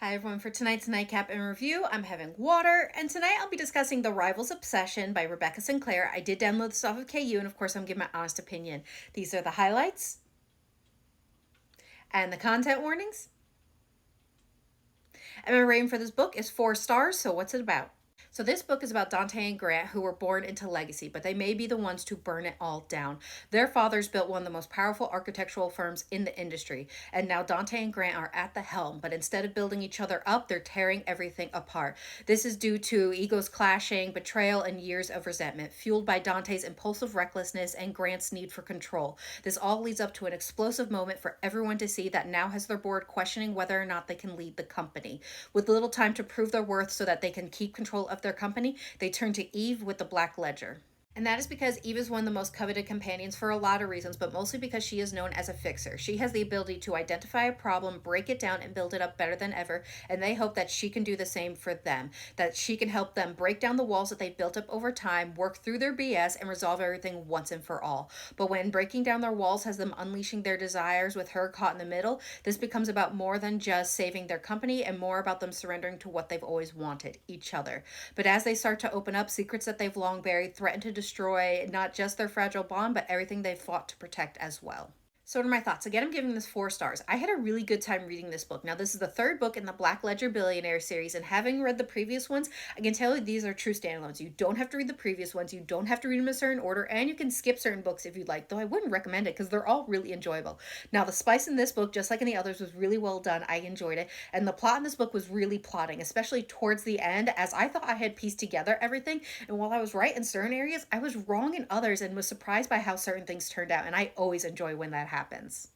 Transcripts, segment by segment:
Hi everyone, for tonight's Nightcap and review, I'm having water, and tonight I'll be discussing The Rival's Obsession by Rebekah Sinclair. I did download this off of KU, and of course I'm giving my honest opinion. These are the highlights and the content warnings. And my rating for this book is 4 stars, so what's it about? So this book is about Dante and Grant, who were born into legacy, but they may be the ones to burn it all down. Their fathers built one of the most powerful architectural firms in the industry, and now Dante and Grant are at the helm, but instead of building each other up, they're tearing everything apart. This is due to egos clashing, betrayal, and years of resentment, fueled by Dante's impulsive recklessness and Grant's need for control. This all leads up to an explosive moment for everyone to see that now has their board questioning whether or not they can lead the company. With little time to prove their worth so that they can keep control of their company, they turn to Eve with the Black Ledger. And that is because Eve is one of the most coveted companions for a lot of reasons, but mostly because she is known as a fixer. She has the ability to identify a problem, break it down, and build it up better than ever, and they hope that she can do the same for them, that she can help them break down the walls that they've built up over time, work through their BS, and resolve everything once and for all. But when breaking down their walls has them unleashing their desires with her caught in the middle, this becomes about more than just saving their company and more about them surrendering to what they've always wanted, each other. But as they start to open up, secrets that they've long buried threaten to destroy not just their fragile bond, but everything they've fought to protect as well. So what are my thoughts? Again, I'm giving this 4 stars. I had a really good time reading this book. Now, this is the third book in the Black Ledger Billionaire series, and having read the previous ones, I can tell you these are true standalones. You don't have to read the previous ones. You don't have to read them in a certain order, and you can skip certain books if you'd like, though I wouldn't recommend it because they're all really enjoyable. Now, the spice in this book, just like in the others, was really well done. I enjoyed it, and the plot in this book was really plotting, especially towards the end, as I thought I had pieced together everything, and while I was right in certain areas, I was wrong in others and was surprised by how certain things turned out, and I always enjoy when that happens.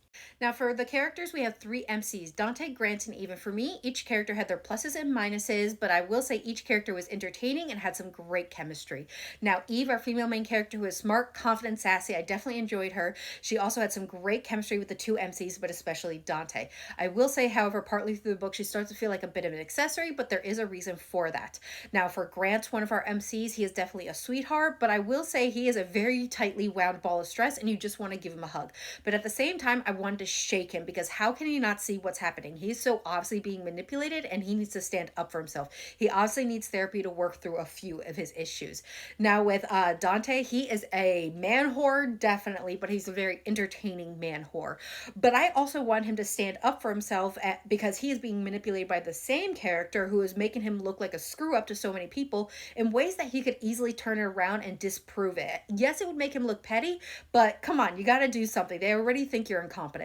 Now, for the characters, we have 3 MCs, Dante, Grant, and Eva. For me, each character had their pluses and minuses, but I will say each character was entertaining and had some great chemistry. Now, Eve, our female main character, who is smart, confident, sassy, I definitely enjoyed her. She also had some great chemistry with the 2 MCs, but especially Dante. I will say, however, partly through the book, she starts to feel like a bit of an accessory, but there is a reason for that. Now, for Grant, one of our MCs, he is definitely a sweetheart, but I will say he is a very tightly wound ball of stress, and you just want to give him a hug. But at the same time, I wanted to shake him because how can he not see what's happening? He's so obviously being manipulated and he needs to stand up for himself. He obviously needs therapy to work through a few of his issues. Now with Dante, he is a man whore, definitely, but he's a very entertaining man whore. But I also want him to stand up for himself because he is being manipulated by the same character who is making him look like a screw up to so many people in ways that he could easily turn it around and disprove it. Yes, it would make him look petty, but come on, you got to do something. They already think you're incompetent.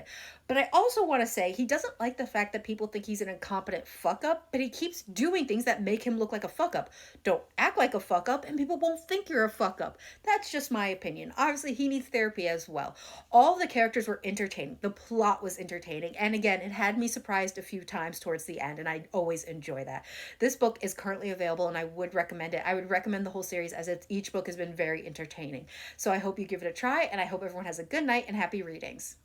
But I also want to say he doesn't like the fact that people think he's an incompetent fuck up, but he keeps doing things that make him look like a fuck up. Don't act like a fuck up and people won't think you're a fuck up. That's just my opinion. Obviously, he needs therapy as well. All the characters were entertaining. The plot was entertaining. And again, it had me surprised a few times towards the end, and I always enjoy that. This book is currently available and I would recommend it. I would recommend the whole series as each book has been very entertaining. So I hope you give it a try, and I hope everyone has a good night and happy readings.